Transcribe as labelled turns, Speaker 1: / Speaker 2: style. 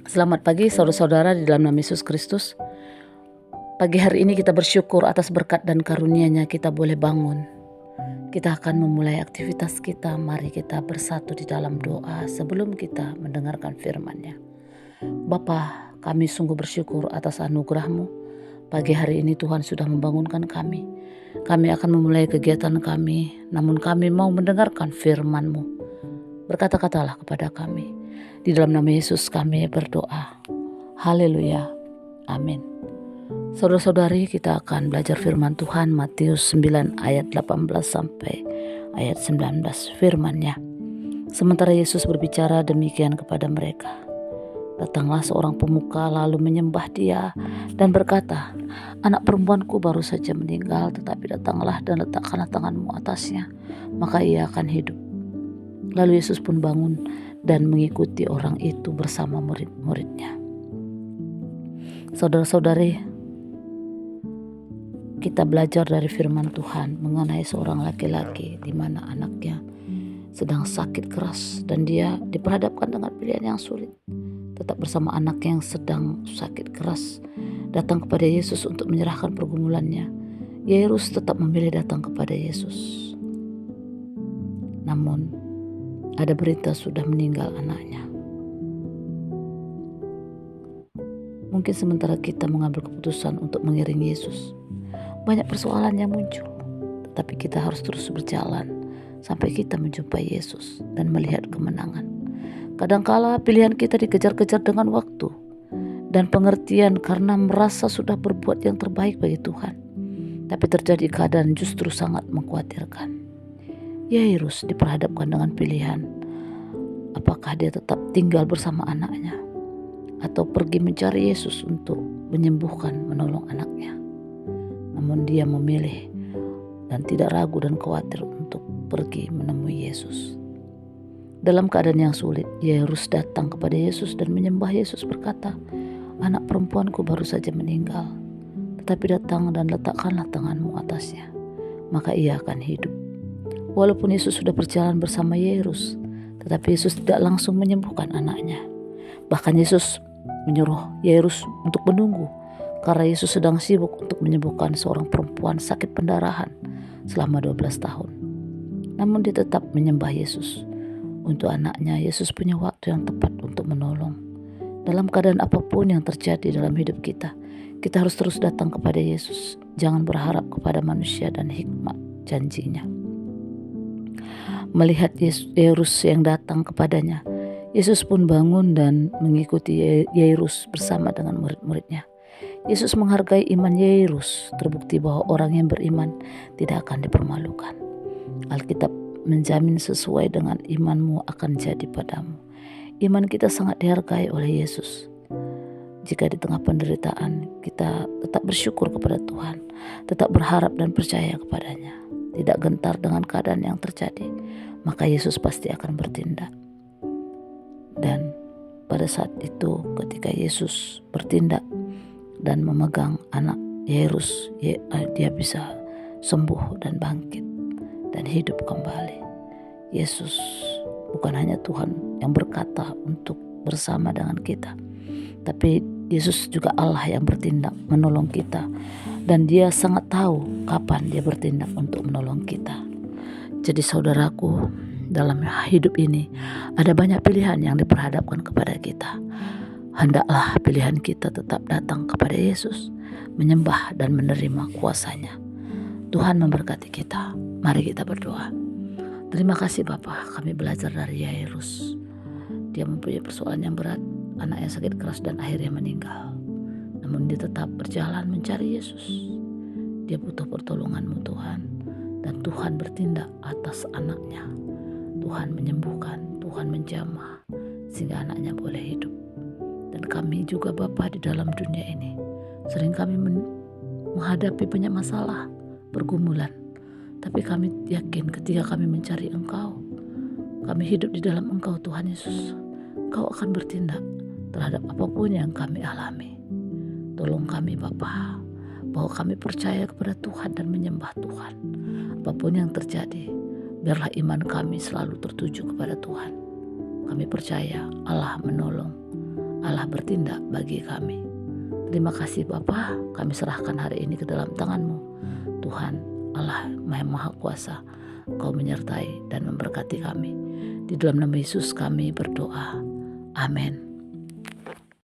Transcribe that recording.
Speaker 1: Selamat pagi saudara-saudara di dalam nama Yesus Kristus. Pagi hari ini kita bersyukur atas berkat dan karunia-Nya kita boleh bangun. Kita akan memulai aktivitas kita. Mari kita bersatu di dalam doa sebelum kita mendengarkan firman-Nya. Bapa, kami sungguh bersyukur atas anugerah-Mu. Pagi hari ini Tuhan sudah membangunkan kami. Kami akan memulai kegiatan kami, namun kami mau mendengarkan firman-Mu. Berkata-katalah kepada kami. Di dalam nama Yesus kami berdoa. Haleluya. Amin. Saudara-saudari, kita akan belajar firman Tuhan Matius 9 ayat 18 sampai ayat 19. Firman-Nya. Sementara Yesus berbicara demikian kepada mereka, datanglah seorang pemuka lalu menyembah Dia dan berkata, anak perempuanku baru saja meninggal, tetapi datanglah dan letakkanlah tanganmu atasnya, maka ia akan hidup. Lalu Yesus pun bangun dan mengikuti orang itu bersama murid-muridnya. Saudara-saudari, kita belajar dari firman Tuhan mengenai seorang laki-laki di mana anaknya sedang sakit keras dan dia diperhadapkan dengan pilihan yang sulit. Tetap bersama anak yang sedang sakit keras, datang kepada Yesus untuk menyerahkan pergumulannya. Yairus tetap memilih datang kepada Yesus. Namun ada berita sudah meninggal anaknya. Mungkin sementara kita mengambil keputusan untuk mengiringi Yesus, banyak persoalan yang muncul. Tetapi kita harus terus berjalan sampai kita menjumpai Yesus dan melihat kemenangan. Kadangkala pilihan kita dikejar-kejar dengan waktu dan pengertian karena merasa sudah berbuat yang terbaik bagi Tuhan. Tapi terjadi keadaan justru sangat mengkhawatirkan. Yairus diperhadapkan dengan pilihan, apakah dia tetap tinggal bersama anaknya atau pergi mencari Yesus untuk menyembuhkan, menolong anaknya. Namun dia memilih dan tidak ragu dan khawatir untuk pergi menemui Yesus. Dalam keadaan yang sulit, Yairus datang kepada Yesus dan menyembah Yesus, berkata, anak perempuanku baru saja meninggal, tetapi datang dan letakkanlah tanganmu atasnya, maka ia akan hidup. Walaupun Yesus sudah berjalan bersama Yairus, tetapi Yesus tidak langsung menyembuhkan anaknya. Bahkan Yesus menyuruh Yairus untuk menunggu, karena Yesus sedang sibuk untuk menyembuhkan seorang perempuan sakit pendarahan selama 12 tahun. Namun dia tetap menyembah Yesus. Untuk anaknya, Yesus punya waktu yang tepat untuk menolong. Dalam keadaan apapun yang terjadi dalam hidup kita, kita harus terus datang kepada Yesus. Jangan berharap kepada manusia dan hikmat janjinya. Melihat Yairus yang datang kepadanya, Yesus pun bangun dan mengikuti Yairus bersama dengan murid-muridnya. Yesus menghargai iman Yairus, terbukti bahwa orang yang beriman tidak akan dipermalukan. Alkitab menjamin sesuai dengan imanmu akan jadi padamu. Iman kita sangat dihargai oleh Yesus. Jika di tengah penderitaan kita tetap bersyukur kepada Tuhan, tetap berharap dan percaya kepadanya, tidak gentar dengan keadaan yang terjadi, maka Yesus pasti akan bertindak. Dan pada saat itu ketika Yesus bertindak dan memegang anak Yairus, dia bisa sembuh dan bangkit dan hidup kembali. Yesus bukan hanya Tuhan yang berkata untuk bersama dengan kita, tapi Yesus juga Allah yang bertindak menolong kita, dan dia sangat tahu kapan dia bertindak untuk menolong kita. Jadi saudaraku, dalam hidup ini ada banyak pilihan yang diperhadapkan kepada kita. Hendaklah pilihan kita tetap datang kepada Yesus, menyembah dan menerima kuasa-Nya. Tuhan memberkati kita. Mari kita berdoa. Terima kasih Bapa, kami belajar dari Yairus. Dia mempunyai persoalan yang berat, anaknya sakit keras dan akhirnya meninggal. Namun dia tetap berjalan mencari Yesus. Dia butuh pertolongan-Mu Tuhan, dan Tuhan bertindak atas anaknya. Tuhan menyembuhkan, Tuhan menjamah sehingga anaknya boleh hidup. Dan kami juga Bapa di dalam dunia ini, sering kami menghadapi banyak masalah, pergumulan. Tapi kami yakin ketika kami mencari Engkau, kami hidup di dalam Engkau Tuhan Yesus, Engkau akan bertindak terhadap apapun yang kami alami. Tolong kami Bapa, bahwa kami percaya kepada Tuhan dan menyembah Tuhan. Apapun yang terjadi, biarlah iman kami selalu tertuju kepada Tuhan. Kami percaya Allah menolong, Allah bertindak bagi kami. Terima kasih Bapa, kami serahkan hari ini ke dalam tangan-Mu. Tuhan Allah Maha Kuasa, Kau menyertai dan memberkati kami. Di dalam nama Yesus kami berdoa. Amin.